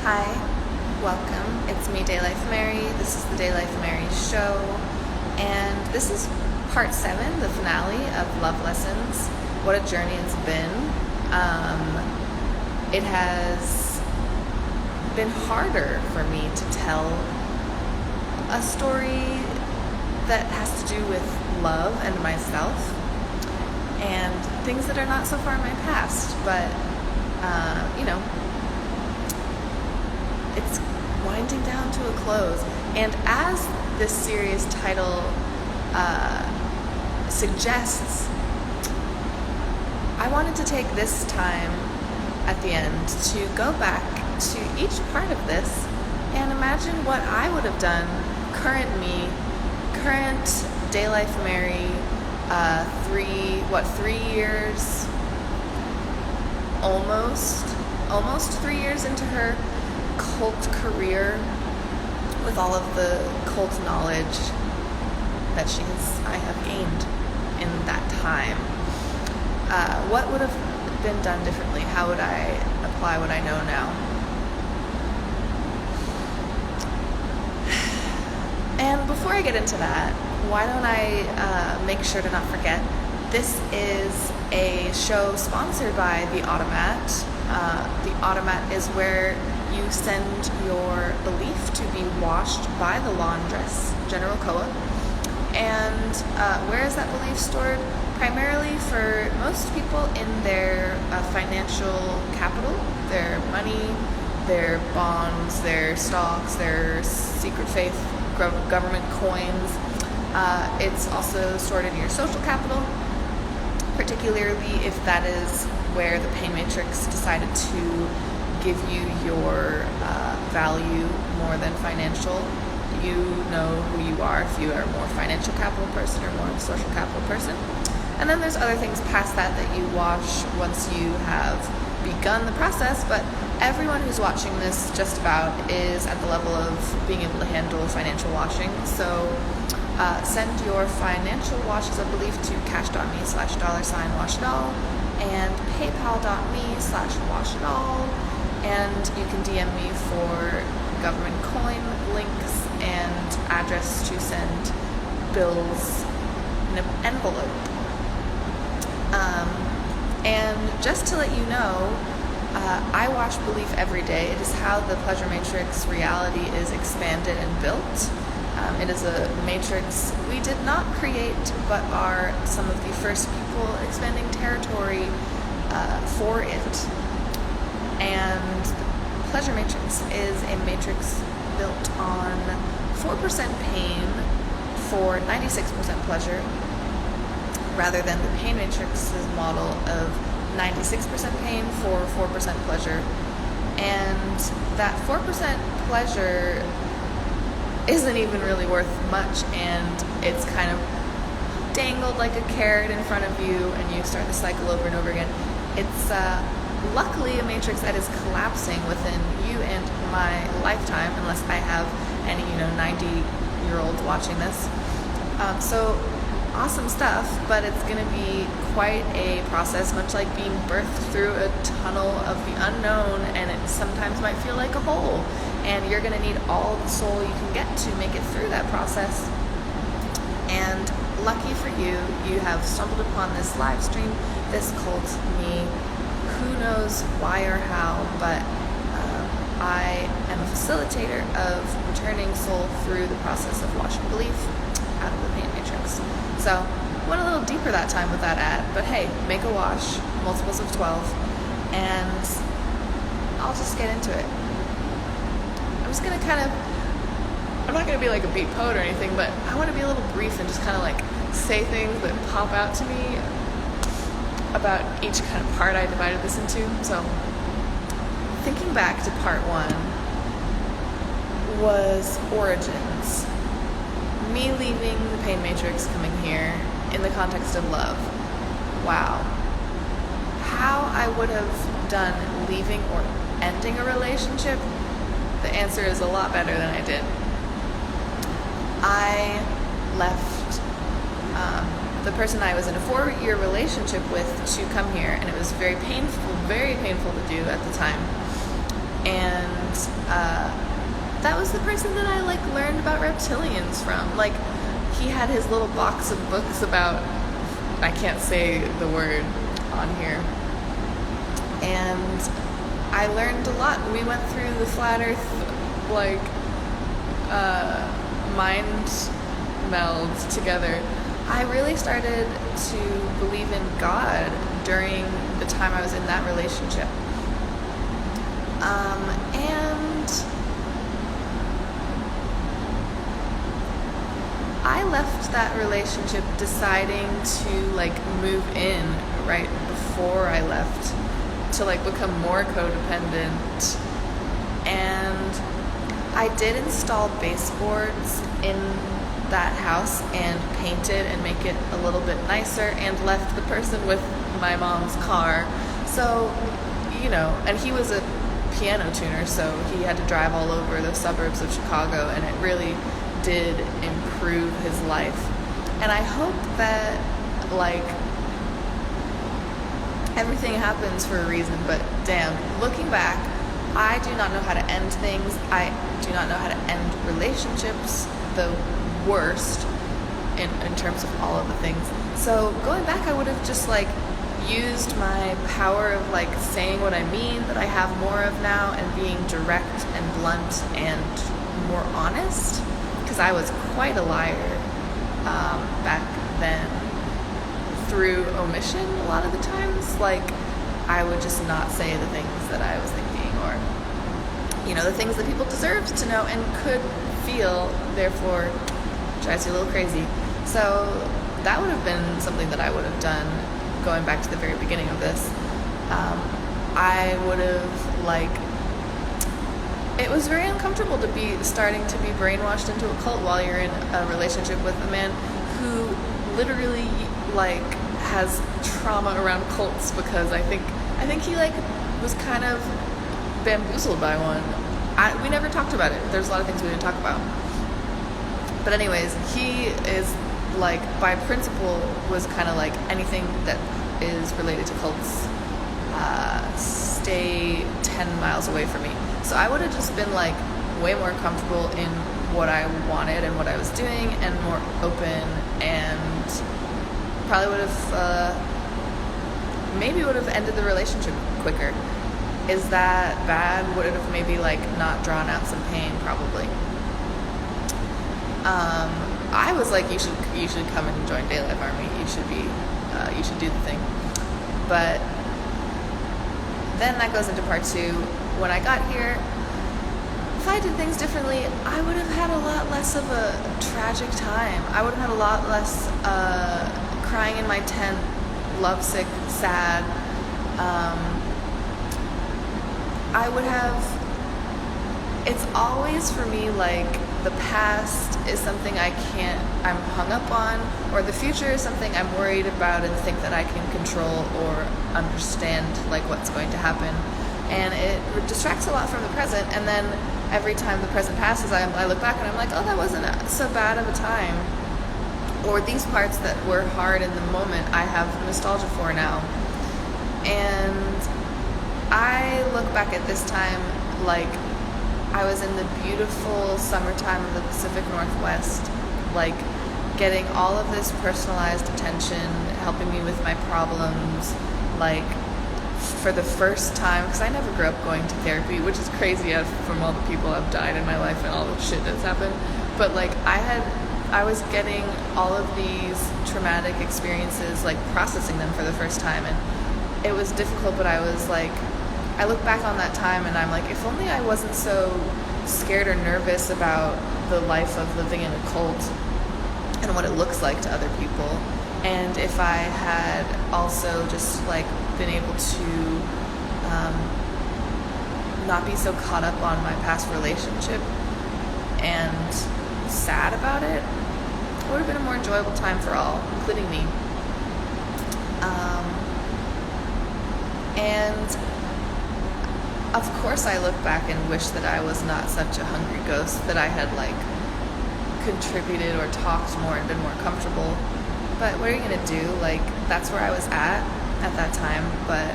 Hi, welcome. It's me, DayLife Mary. This is the DayLife Mary show, and this is part 7, the finale of Love Lessons. What a journey it's been. It has been harder for me to tell a story that has to do with love and myself and things that are not so far in my past, but it's winding down to a close. And as this series title suggests, I wanted to take this time at the end to go back to each part of this and imagine what I would have done, current me, current DayLife Mary, 3 years, almost 3 years into her cult career, with all of the cult knowledge that I have gained in that time. What would have been done differently? How would I apply what I know now? And before I get into that, why don't I make sure to not forget, this is a show sponsored by The Automat. The Automat is where you send your belief to be washed by the laundruss, General Koa. And where is that belief stored? Primarily for most people in their financial capital, their money, their bonds, their stocks, their secret faith government coins. It's also stored in your social capital, particularly if that is where the pay matrix decided to give you your value more than financial. You know who you are if you are a more financial capital person or more social capital person. And then there's other things past that you wash once you have begun the process, but everyone who's watching this just about is at the level of being able to handle financial washing. So send your financial washes of belief to cash.me/$washitall and paypal.me/washitall. And you can DM me for government coin links and address to send bills in an envelope. And just to let you know, I wash belief every day. It is how the pleasure matrix reality is expanded and built. It is a matrix we did not create, but are some of the first people expanding territory for it. And the pleasure matrix is a matrix built on 4% pain for 96% pleasure, rather than the pain matrix's model of 96% pain for 4% pleasure. And that 4% pleasure isn't even really worth much, and it's kind of dangled like a carrot in front of you, and you start the cycle over and over again. It's luckily a matrix that is collapsing within you and my lifetime, unless I have any 90-year-olds watching this. So awesome stuff, but it's going to be quite a process, much like being birthed through a tunnel of the unknown, and it sometimes might feel like a hole, and you're going to need all the soul you can get to make it through that process. And lucky for you, you have stumbled upon this live stream, this cult me. Who knows why or how, but I am a facilitator of returning soul through the process of washing belief out of the pain matrix. So went a little deeper that time with that ad, but hey, make a wash, multiples of 12, and I'll just get into it. I'm just gonna I'm not gonna be like a beat poet or anything, but I want to be a little brief and just kind of like say things that pop out to me about each kind of part I divided this into. So thinking back to part 1 was origins. Me leaving the pain matrix, coming here in the context of love. Wow. How I would have done leaving or ending a relationship, the answer is a lot better than I did. I left the person I was in a 4-year relationship with to come here, and it was very painful to do at the time. And that was the person that I like learned about reptilians from. Like, he had his little box of books about, I can't say the word on here, and I learned a lot. We went through the flat earth like mind meld together. I really started to believe in God during the time I was in that relationship. And I left that relationship deciding to like move in right before I left to like become more codependent. And I did install baseboards in that house and paint it and make it a little bit nicer, and left the person with my mom's car. So, you know, and he was a piano tuner, so he had to drive all over the suburbs of Chicago, and it really did improve his life. And I hope that, like, everything happens for a reason, but damn, looking back, I do not know how to end things. I do not know how to end relationships, the worst in terms of all of the things. So going back, I would have just like used my power of like saying what I mean, that I have more of now, and being direct and blunt and more honest, because I was quite a liar back then, through omission a lot of the times. Like, I would just not say the things that I was thinking, or, you know, the things that people deserved to know and could feel, therefore drives you a little crazy. So that would have been something that I would have done going back to the very beginning of this. I would have, like, it was very uncomfortable to be starting to be brainwashed into a cult while you're in a relationship with a man who literally like has trauma around cults, because I think he like was kind of bamboozled by one. We never talked about it. There's a lot of things we didn't talk about. But anyways, he is like, by principle, was kind of like, anything that is related to cults, stay 10 miles away from me. So I would have just been like way more comfortable in what I wanted and what I was doing, and more open, and probably would have maybe would have ended the relationship quicker. Is that bad? Would it have maybe like not drawn out some pain? Probably. I was like, you should come and join DayLife Army. You should do the thing. But then that goes into part 2. When I got here, if I did things differently, I would have had a lot less of a tragic time. I would have had a lot less crying in my tent, lovesick, sad. I would have, it's always for me like, the past is something I'm hung up on, or the future is something I'm worried about and think that I can control or understand, like what's going to happen. And it distracts a lot from the present, and then every time the present passes, I look back and I'm like, oh, that wasn't so bad of a time. Or these parts that were hard in the moment, I have nostalgia for now. And I look back at this time like I was in the beautiful summertime of the Pacific Northwest, like getting all of this personalized attention, helping me with my problems, like for the first time, because I never grew up going to therapy, which is crazy from all the people I've died in my life and all the shit that's happened. But like I was getting all of these traumatic experiences, like processing them for the first time, and it was difficult, but I was like, I look back on that time and I'm like, if only I wasn't so scared or nervous about the life of living in a cult and what it looks like to other people. And if I had also just like been able to not be so caught up on my past relationship and sad about it, it would have been a more enjoyable time for all, including me. And of course I look back and wish that I was not such a hungry ghost, that I had like contributed or talked more and been more comfortable. But what are you gonna do? Like, that's where I was at that time. But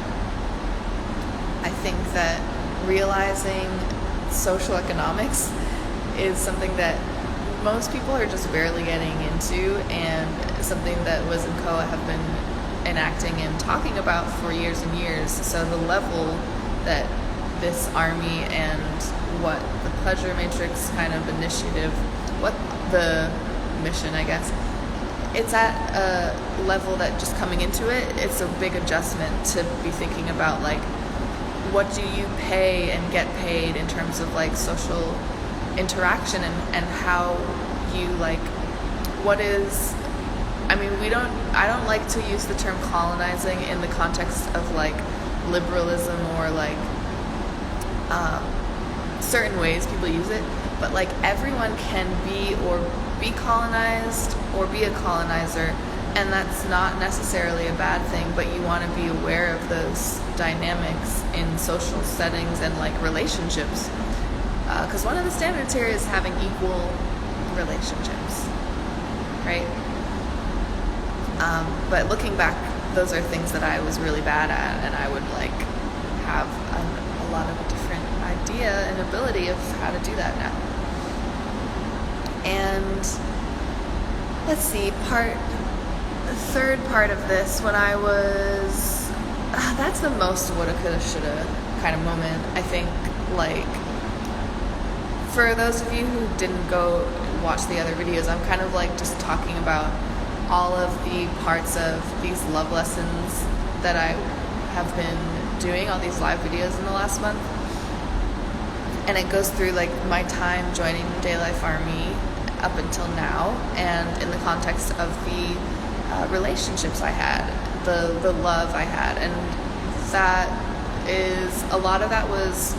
I think that realizing social economics is something that most people are just barely getting into, and something that Wiz and Koa have been enacting and talking about for years and years. So the level that this army and what the Pleasure Matrix kind of initiative, what the mission, I guess, it's at a level that just coming into it, it's a big adjustment to be thinking about, like, what do you pay and get paid in terms of, like, social interaction, and how you, like, what is, I mean, I don't like to use the term colonizing in the context of, like, liberalism or, like, certain ways people use it, but, like, everyone can be colonized or be a colonizer, and that's not necessarily a bad thing, but you want to be aware of those dynamics in social settings and, like, relationships, because one of the standards here is having equal relationships, right? But looking back, those are things that I was really bad at, and I would, like, have a lot of different idea and ability of how to do that now. And let's see, the third part of this, when I was, that's the most woulda, coulda, shoulda kind of moment, I think. Like, for those of you who didn't go watch the other videos, I'm kind of, like, just talking about all of the parts of these love lessons that I have been doing, all these live videos in the last month. And it goes through, like, my time joining the DayLife Army up until now, and in the context of the relationships I had, the love I had, and that is, a lot of that was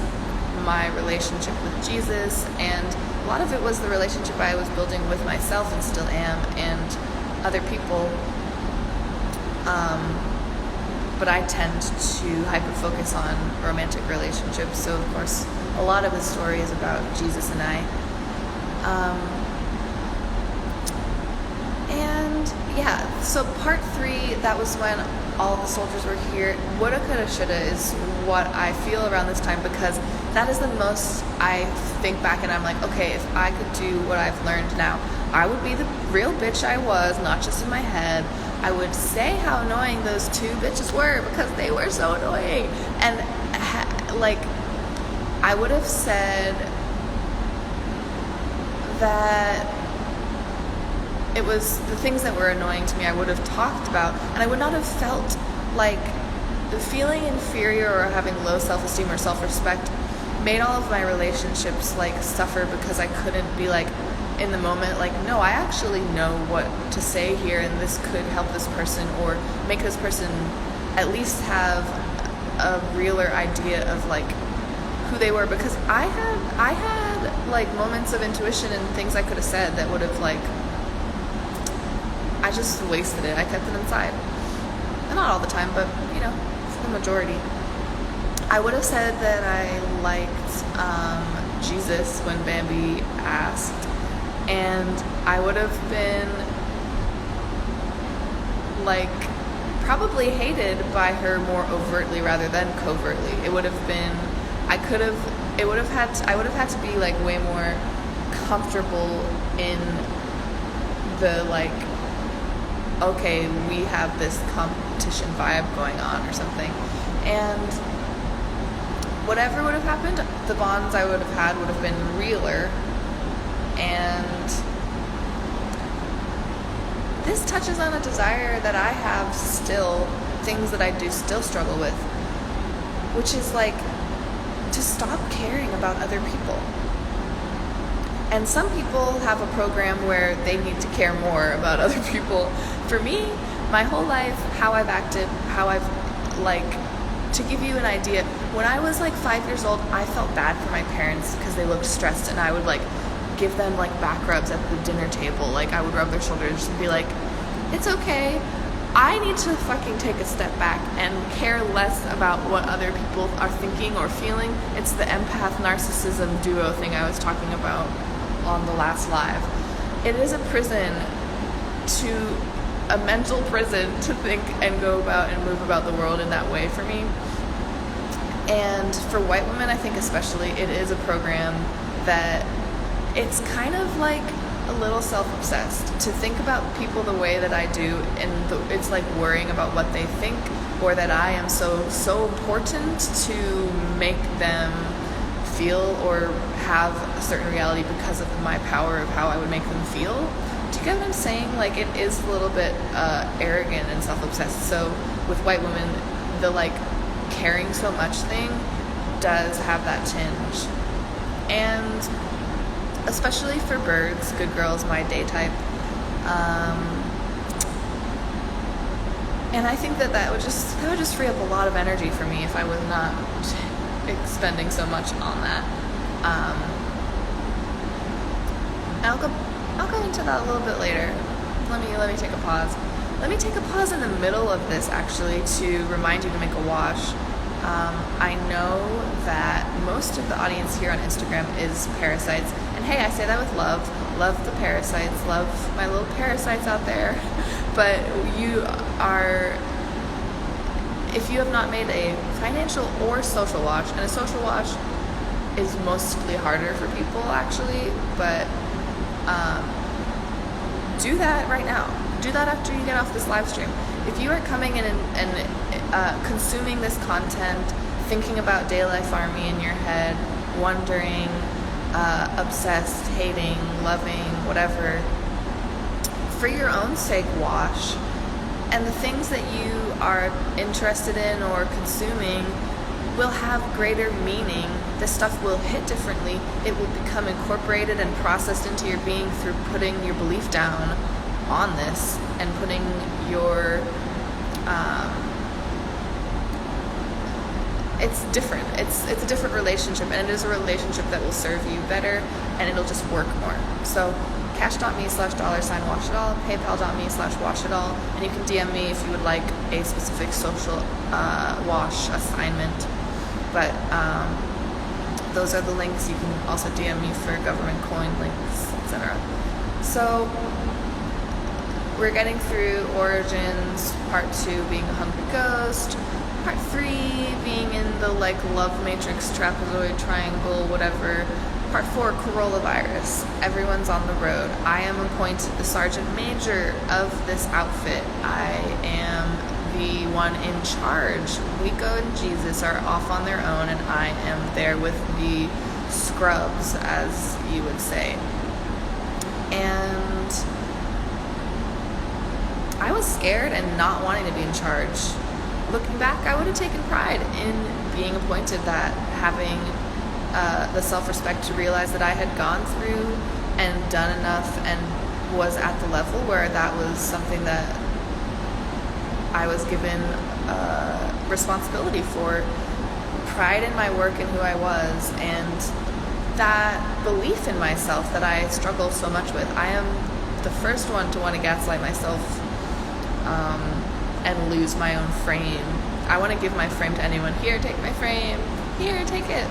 my relationship with Jesus, and a lot of it was the relationship I was building with myself and still am, and other people. But I tend to hyper-focus on romantic relationships, so of course a lot of the story is about Jesus and I. And yeah, so part 3, that was when all the soldiers were here. Woulda, coulda, shoulda is what I feel around this time, because that is the most I think back and I'm like, okay, if I could do what I've learned now, I would be the real bitch I was, not just in my head. I would say how annoying those 2 bitches were, because they were so annoying. And like, I would have said that it was the things that were annoying to me I would have talked about, and I would not have felt like feeling inferior or having low self-esteem or self-respect made all of my relationships, like, suffer, because I couldn't be, like, in the moment, like, no, I actually know what to say here, and this could help this person or make this person at least have a realer idea of, like, who they were, because I had like moments of intuition and things I could have said that would have, like, I just wasted it. I kept it inside. And not all the time, but, you know, for the majority. I would have said that I liked Jesus when Bambi asked, and I would have been, like, probably hated by her more overtly rather than covertly. It would have been, I would have had to be, like, way more comfortable in the, like, okay, we have this competition vibe going on or something. And whatever would have happened, the bonds I would have had would have been realer. And this touches on a desire that I have still, things that I do still struggle with, which is, like, to stop caring about other people. And some people have a program where they need to care more about other people. For me, my whole life, how I've acted, how I've, like, to give you an idea, when I was, like, 5 years old, I felt bad for my parents because they looked stressed, and I would, like, give them, like, back rubs at the dinner table. Like, I would rub their shoulders and be like, it's okay. I need to fucking take a step back and care less about what other people are thinking or feeling. It's the empath-narcissism duo thing I was talking about on the last live. It is a prison, a mental prison, to think and go about and move about the world in that way for me. And for white women, I think especially, it is a program that it's kind of like a little self-obsessed to think about people the way that I do, and it's like worrying about what they think, or that I am so important to make them feel or have a certain reality because of my power of how I would make them feel. Do you get what I'm saying? Like, it is a little bit arrogant and self-obsessed. So with white women, the like caring so much thing does have that tinge. And especially for birds, good girls, my day type. And I think that would just free up a lot of energy for me if I was not expending so much on that. And I'll go into that a little bit later. Let me take a pause. Let me take a pause in the middle of this, actually, to remind you to make a wash. I know that most of the audience here on Instagram is parasites. And hey, I say that with love. Love the parasites. Love my little parasites out there. But if you have not made a financial or social wash, and a social wash is mostly harder for people, actually, but do that right now. Do that after you get off this live stream. If you are coming in and consuming this content, thinking about DayLife Army in your head, wondering, obsessed, hating, loving, whatever, for your own sake, wash. And the things that you are interested in or consuming will have greater meaning. This stuff will hit differently. It will become incorporated and processed into your being through putting your belief down on this and putting your it's different. It's a different relationship, and it is a relationship that will serve you better, and it'll just work more. So cash.me/$washitall, paypal.me/washitall, and you can DM me if you would like a specific social wash assignment. But those are the links. You can also DM me for government coin links, etc. So we're getting through Origins, Part 2 being a hungry ghost, Part 3 being in the like love matrix, trapezoid, triangle, whatever. Part 4, coronavirus. Everyone's on the road. I am appointed the sergeant major of this outfit. I am the one in charge. Whyte and Jesus are off on their own, and I am there with the scrubs, as you would say. And I was scared and not wanting to be in charge. Looking back, I would have taken pride in being appointed that, having the self-respect to realize that I had gone through and done enough and was at the level where that was something that I was given responsibility for. Pride in my work and who I was, and that belief in myself that I struggle so much with. I am the first one to want to gaslight myself and lose my own frame. I want to give my frame to anyone. Here, take my frame. Here, take it.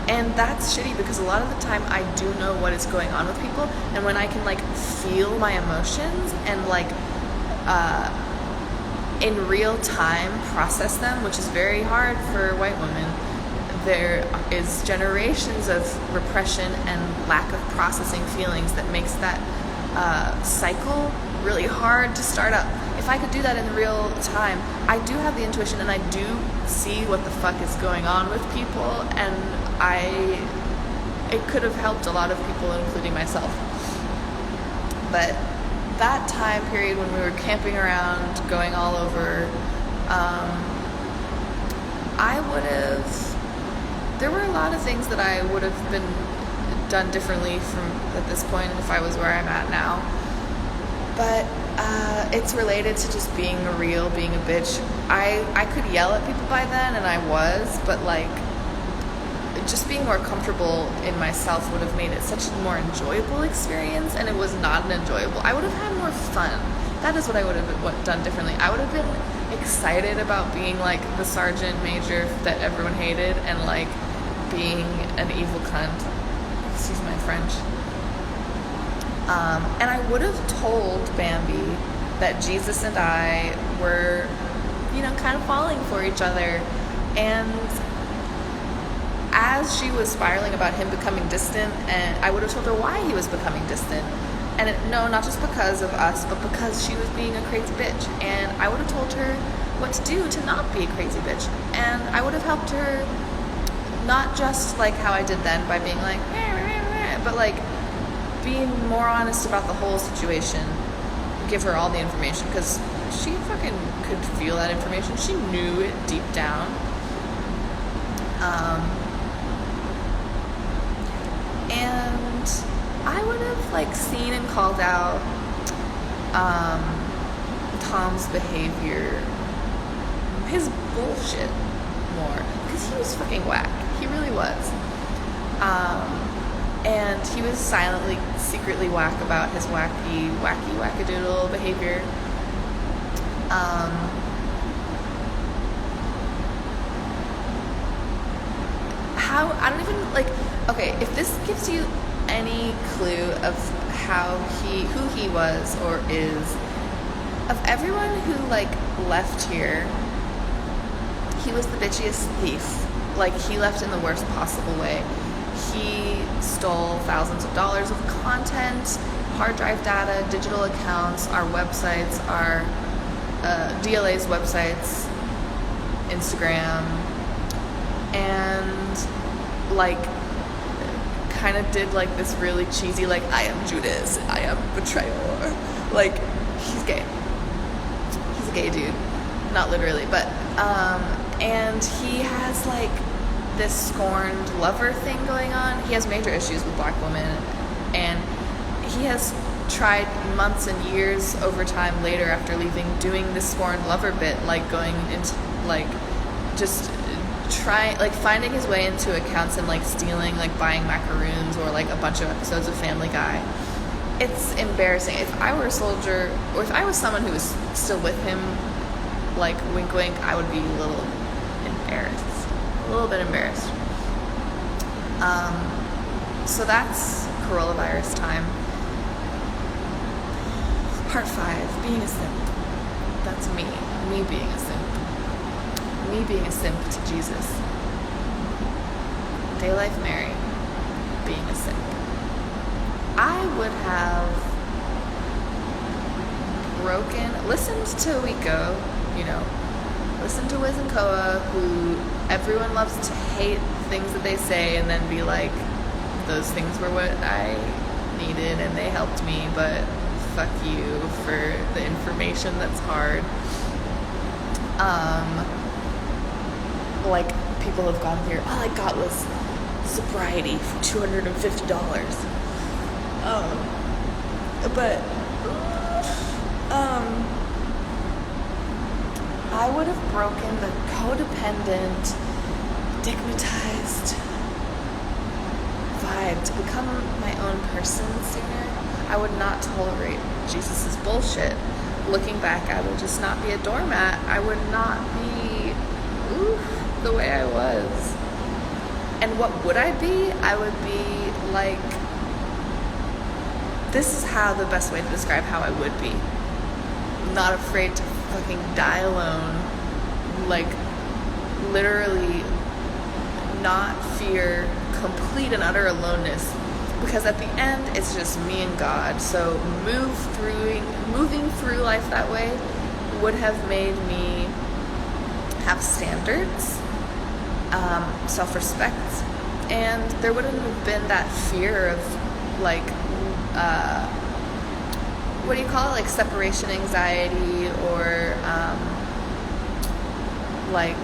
And that's shitty because a lot of the time I do know what is going on with people, and when I can like feel my emotions and like in real time process them, which is very hard for white women. There is generations of repression and lack of processing feelings that makes that cycle really hard to start up. If I could do that in real time, I do have the intuition and I do see what the fuck is going on with people, and it could have helped a lot of people, including myself. But that time period when we were camping around, going all over, there were a lot of things that I would have been done differently from at this point if I was where I'm at now. But it's related to just being real, being a bitch. I could yell at people by then, and I was, but like just being more comfortable in myself would have made it such a more enjoyable experience, and it was not an enjoyable. I would have had more fun. That is what I would have done differently. I would have been excited about being like the sergeant major that everyone hated, and like being an evil cunt. Excuse my French. And I would have told Bambi that Jesus and I were kind of falling for each other. And as she was spiraling about him becoming distant, and I would have told her why he was becoming distant. And no, not just because of us, but because she was being a crazy bitch. And I would have told her what to do to not be a crazy bitch. And I would have helped her, not just like how I did then by being like, but like being more honest about the whole situation. Give her all the information, because she fucking could feel that information. She knew it deep down. And I would have like seen and called out Tom's behavior, his bullshit more, because he was fucking whack. He really was. And he was silently, secretly whack about his wackadoodle behavior. I don't even, like, okay, if this gives you any clue of who he was or is, of everyone who, like, left here, he was the bitchiest thief. Like, he left in the worst possible way. He stole thousands of dollars of content, hard drive data, digital accounts, our websites, our DLA's websites, Instagram, and like kind of did like this really cheesy, like, I am Judas, I am betrayer. Like, he's gay. He's a gay dude. Not literally, but and he has like this scorned lover thing going on. He has major issues with black women, and he has tried months and years over time later after leaving doing this scorned lover bit, like going into like just trying, like finding his way into accounts and like stealing, like buying macaroons or like a bunch of episodes of Family Guy. It's embarrassing. If I were a soldier, or if I was someone who was still with him, like wink wink, I would be a little embarrassed. A little bit embarrassed. So that's coronavirus time. Part 5, being a simp. That's me being a simp. Me being a simp to Jesus. DayLife Mary being a simp. I would have listened to Wiko, listen to Wiz and Koa, who everyone loves to hate things that they say and then be like, those things were what I needed and they helped me, but fuck you for the information that's hard. Like, people have gone through, all I got was sobriety for $250. I would have broken the codependent, stigmatized vibe to become my own person sooner. I would not tolerate Jesus' bullshit. Looking back, I would just not be a doormat. I would not be the way I was. And what would I be? I would be like, this is how the best way to describe how I would be. Not afraid to fucking die alone. Like, literally not fear complete and utter aloneness. Because at the end, it's just me and God. So moving through life that way would have made me have standards, self-respect, and there wouldn't have been that fear of like, what do you call it? Like separation anxiety, or like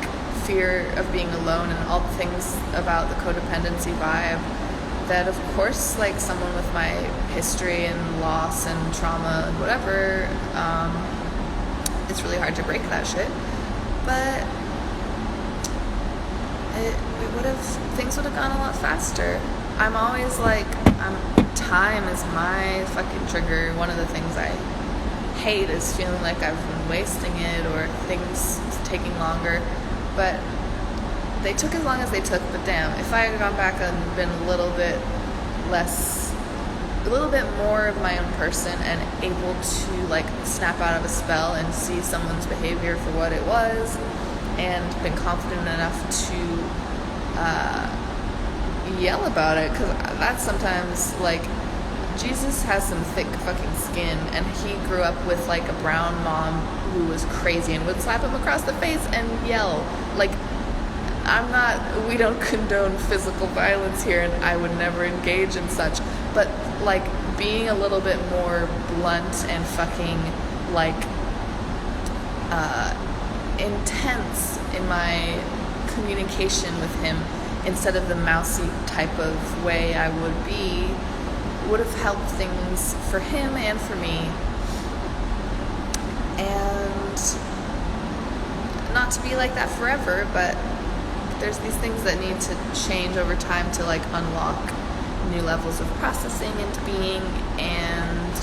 fear of being alone, and all the things about the codependency vibe that, of course, like someone with my history and loss and trauma and whatever, it's really hard to break that shit. But things would have gone a lot faster. I'm always like, time is my fucking trigger. One of the things I hate is feeling like I've been wasting it or things taking longer. But they took as long as they took, but damn, if I had gone back and been a little bit less a little bit more of my own person and able to like snap out of a spell and see someone's behavior for what it was, and been confident enough to yell about it, because that's sometimes like, Jesus has some thick fucking skin, and he grew up with like a brown mom who was crazy and would slap him across the face and yell. Like, we don't condone physical violence here, and I would never engage in such, but like being a little bit more blunt and fucking like intense in my communication with him, instead of the mousy type of way I would be, would have helped things for him and for me. And not to be like that forever, but there's these things that need to change over time to like unlock new levels of processing and being. And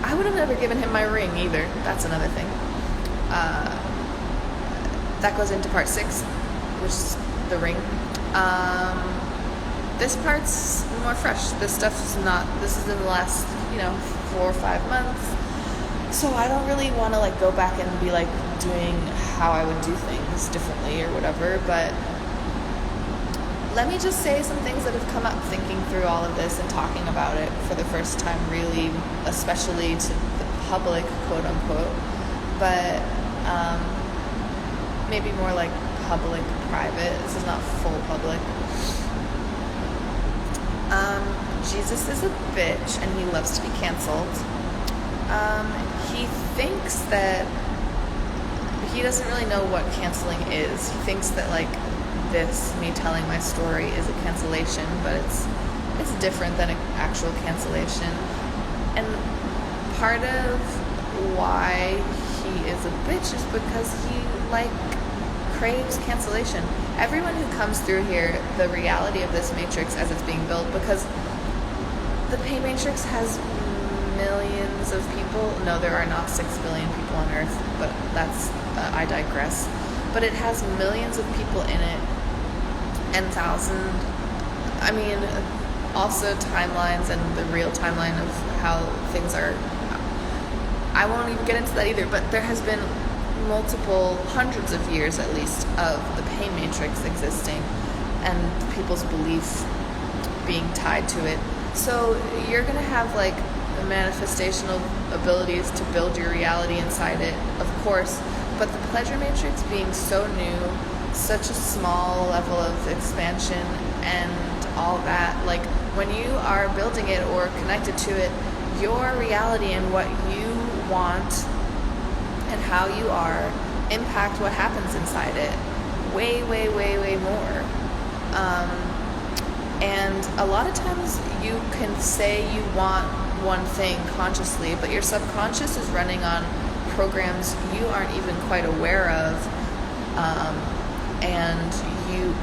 I would have never given him my ring either. That's another thing. That goes into part 6, which is the ring. This part's more fresh. This is in the last, 4 or 5 months. So I don't really want to like go back and be like doing how I would do things differently or whatever, but let me just say some things that have come up thinking through all of this and talking about it for the first time, really, especially to the public, quote unquote, but maybe more like public, private. This is not full public. Jesus is a bitch and he loves to be canceled. He thinks that he doesn't really know what canceling is. He thinks that like this, me telling my story, is a cancellation, but it's different than an actual cancellation. And part of why he is a bitch is because he like craves cancellation. Everyone who comes through here, the reality of this matrix as it's being built, because the pay matrix has millions of people. No, there are not 6 billion people on Earth, but that's, I digress. But it has millions of people in it, and also timelines and the real timeline of how things are. I won't even get into that either, but there has been multiple hundreds of years at least of the pay matrix existing and people's belief being tied to it. So you're going to have like the manifestational abilities to build your reality inside it, of course, but the pleasure matrix being so new, such a small level of expansion and all that, like when you are building it or connected to it, your reality and what you want and how you are impact what happens inside it way, way, way, way more. And a lot of times you can say you want one thing consciously, but your subconscious is running on programs you aren't even quite aware of, and you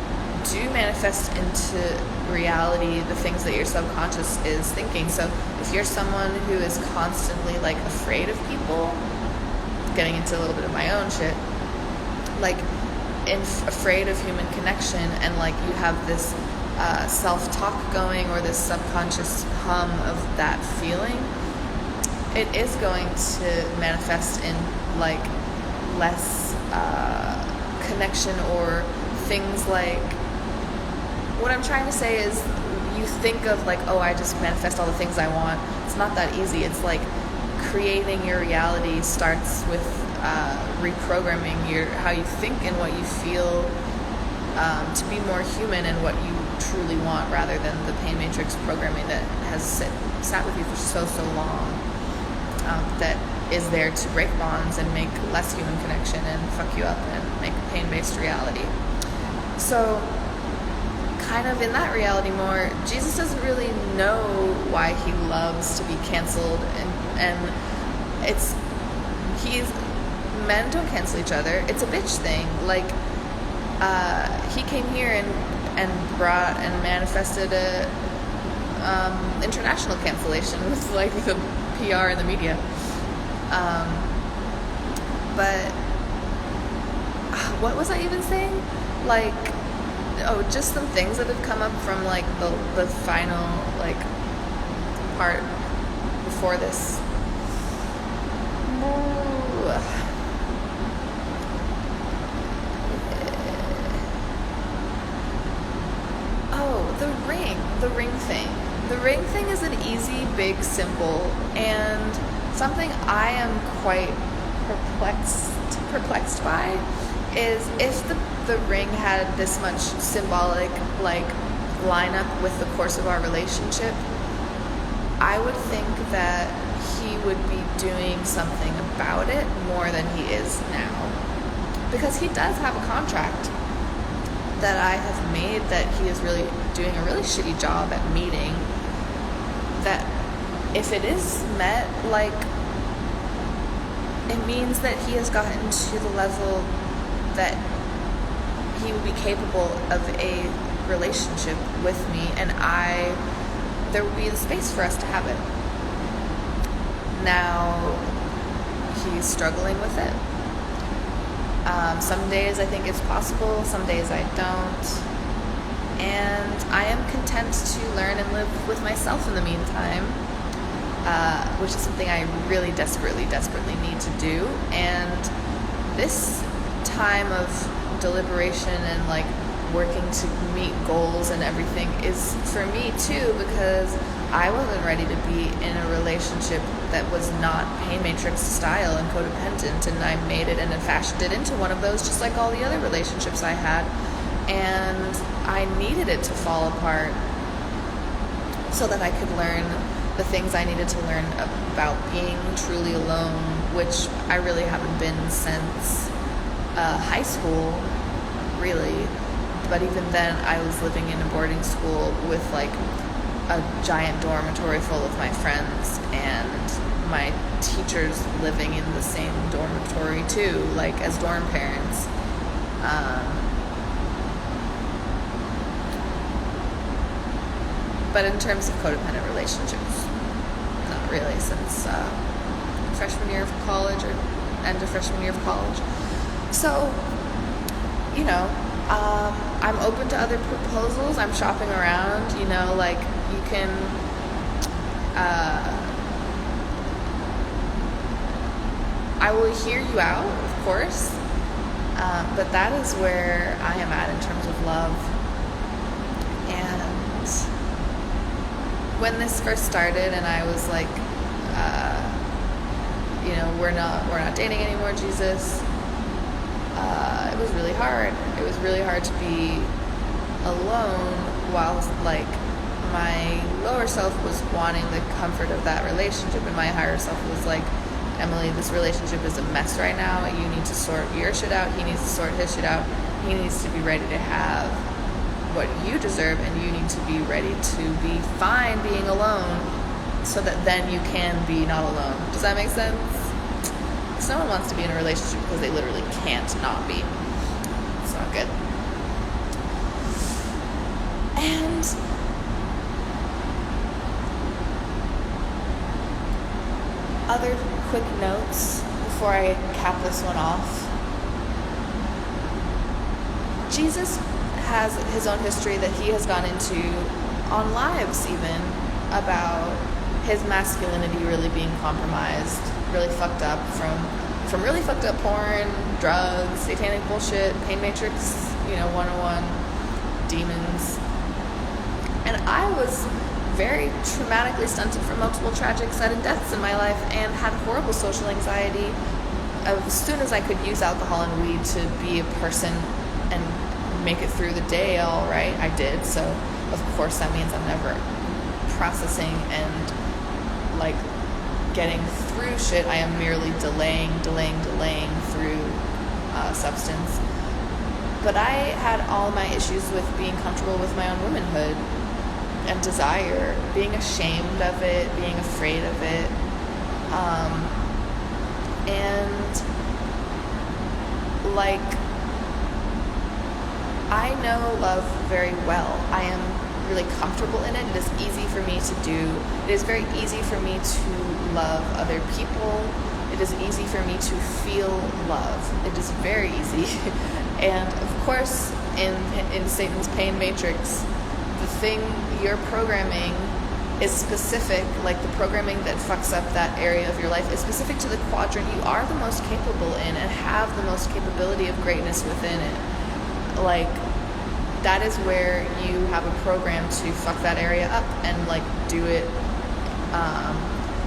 do manifest into reality the things that your subconscious is thinking. So if you're someone who is constantly like afraid of people, getting into a little bit of my own shit, like afraid of human connection, and like you have this self-talk going, or this subconscious hum of that feeling, it is going to manifest in like less connection, or things like, what I'm trying to say is, you think of like, oh, I just manifest all the things I want. It's not that easy. It's like creating your reality starts with reprogramming how you think and what you feel, to be more human and what you truly want, rather than the pain matrix programming that has sat with you for so long, that is there to break bonds and make less human connection and fuck you up and make a pain-based reality. So kind of in that reality more, Jesus doesn't really know why he loves to be canceled, and men don't cancel each other. It's a bitch thing. Like, he came here and brought and manifested a international cancellation with like the PR and the media. But what was I even saying? Like, Oh, just some things that have come up from like the final like part before this. Oh, the ring thing. The ring thing is an easy, big, simple, and something I am quite perplexed by is if the ring had this much symbolic like lineup with the course of our relationship, I would think that he would be doing something about it more than he is now, because he does have a contract that I have made that he is really doing a really shitty job at meeting, that if it is met, like, it means that he has gotten to the level that he would be capable of a relationship with me, and there would be the space for us to have it. Now, he's struggling with it. Some days I think it's possible, some days I don't. And I am content to learn and live with myself in the meantime, which is something I really desperately need to do. And this time of deliberation and like working to meet goals and everything is for me too, because I wasn't ready to be in a relationship that was not pain matrix style and codependent, and I made it and then fashioned it into one of those, just like all the other relationships I had. And I needed it to fall apart so that I could learn the things I needed to learn about being truly alone, which I really haven't been since high school, really. But even then, I was living in a boarding school with like a giant dormitory full of my friends, and my teachers living in the same dormitory too, like as dorm parents. But in terms of codependent relationships, not really, since freshman year of college or end of freshman year of college. So, you know, I'm open to other proposals. I'm shopping around, you know, like you can, I will hear you out, of course, but that is where I am at in terms of love. And when this first started and I was like, you know, we're not dating anymore, Jesus, it was really hard. It was really hard to be alone while like my lower self was wanting the comfort of that relationship, and my higher self was like, Emily, this relationship is a mess right now. You need to sort your shit out. He needs to sort his shit out. He needs to be ready to have what you deserve, and you need to be ready to be fine being alone so that then you can be not alone. Does that make sense? Because no one wants to be in a relationship because they literally can't not be. It's not good. And other quick notes before I cap this one off. Jesus has his own history that he has gone into on lives even about his masculinity really being compromised, really fucked up from really fucked up porn, drugs, satanic bullshit, pain matrix, 101, demons. And I was very traumatically stunted from multiple tragic sudden deaths in my life and had horrible social anxiety. As soon as I could use alcohol and weed to be a person and make it through the day all right, I did. So of course that means I'm never processing and like getting through shit. I am merely delaying through substance. But I had all my issues with being comfortable with my own womanhood and desire, being ashamed of it, being afraid of it. And like, I know love very well. I am really comfortable in it. It is easy for me to do. It is very easy for me to love other people. It is easy for me to feel love. It is very easy. And of course, in Satan's pain matrix, the thing you're programming is specific, like the programming that fucks up that area of your life is specific to the quadrant you are the most capable in and have the most capability of greatness within it. Like, that is where you have a program to fuck that area up and like do it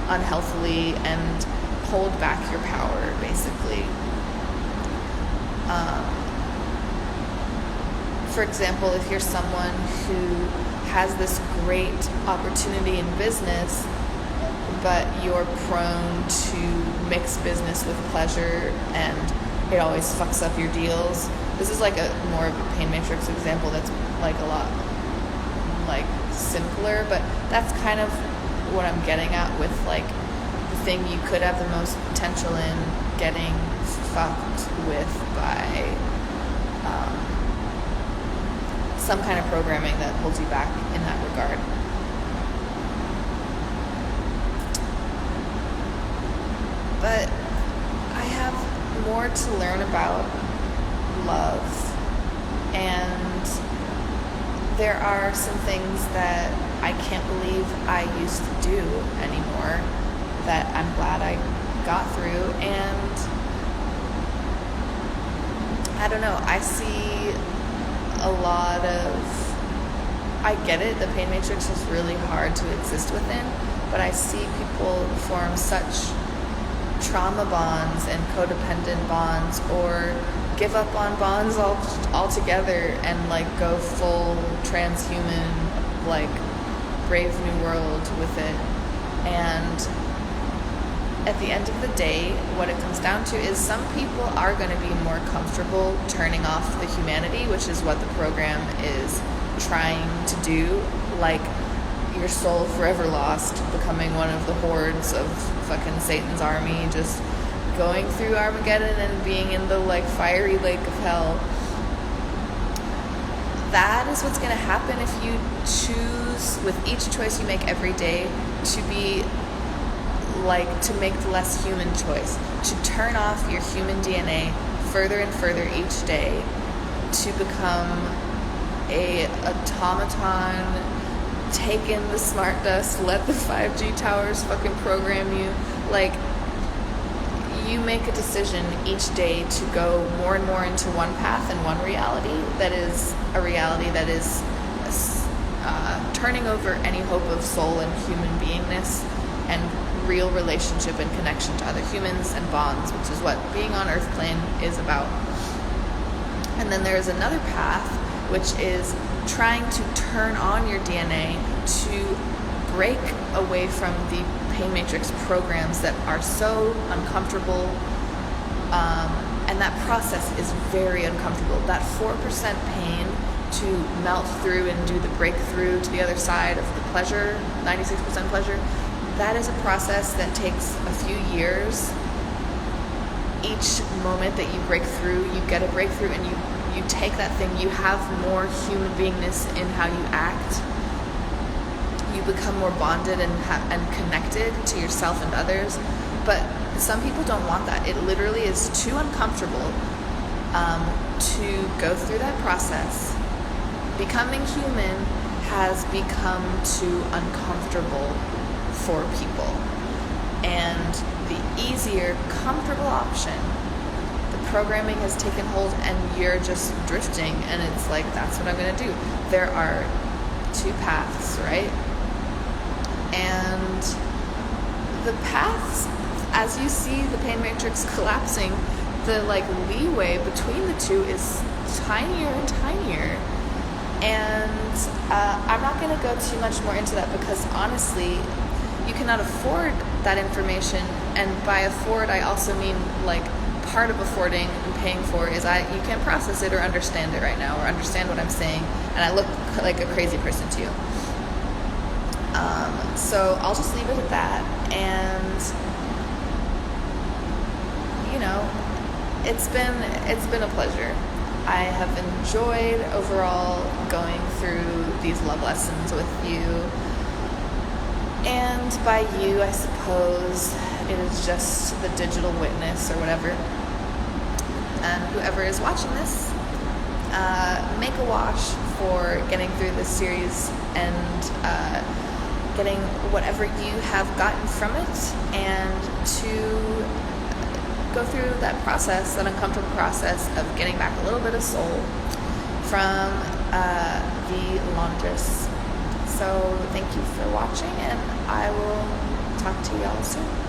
unhealthily and hold back your power, basically. For example, if you're someone who has this great opportunity in business, but you're prone to mix business with pleasure and it always fucks up your deals. This is like a more of a pain matrix example that's like a lot like simpler, but that's kind of what I'm getting at with like the thing you could have the most potential in getting fucked with by some kind of programming that holds you back in that regard. But I have more to learn about love, and there are some things that I can't believe I used to do anymore that I'm glad I got through. And I don't know, I see a lot of, I get it, the pain matrix is really hard to exist within, but I see people form such trauma bonds and codependent bonds, or give up on bonds altogether and like go full transhuman, like brave new world with it. And at the end of the day, what it comes down to is some people are going to be more comfortable turning off the humanity, which is what the program is trying to do, like your soul forever lost, becoming one of the hordes of fucking Satan's army, just going through Armageddon and being in the like fiery lake of hell. That is what's going to happen if you choose, with each choice you make every day, to be like, to make the less human choice, to turn off your human DNA further and further each day, to become a automaton, take in the smart dust, let the 5G towers fucking program you. Like, you make a decision each day to go more and more into one path and one reality that is a reality that is turning over any hope of soul and human beingness and real relationship and connection to other humans and bonds, which is what being on Earth plane is about. And then there's another path, which is trying to turn on your DNA to break away from the pain matrix programs that are so uncomfortable, and that process is very uncomfortable. That 4% pain to melt through and do the breakthrough to the other side of the pleasure, 96% pleasure, that is a process that takes a few years. Each moment that you break through, you get a breakthrough, and you take that thing, you have more human beingness in how you act. You become more bonded and connected to yourself and others. But some people don't want that. It literally is too uncomfortable to go through that process. Becoming human has become too uncomfortable for people. And the easier, comfortable option, the programming has taken hold and you're just drifting, and it's like, that's what I'm going to do. There are two paths, right? And the paths, as you see the pain matrix collapsing, the like leeway between the two is tinier and tinier. And I'm not going to go too much more into that, because honestly, you cannot afford that information. And by afford, I also mean like part of affording and paying for is you can't process it or understand it right now, or understand what I'm saying, and I look like a crazy person to you. So I'll just leave it at that. And you know, it's been a pleasure. I have enjoyed overall going through these love lessons with you. And by you, I suppose it is just the digital witness or whatever. And whoever is watching this, make a wash for getting through this series and getting whatever you have gotten from it, and to go through that process, that uncomfortable process of getting back a little bit of soul from the laundruss. So thank you for watching, and I will talk to you all soon.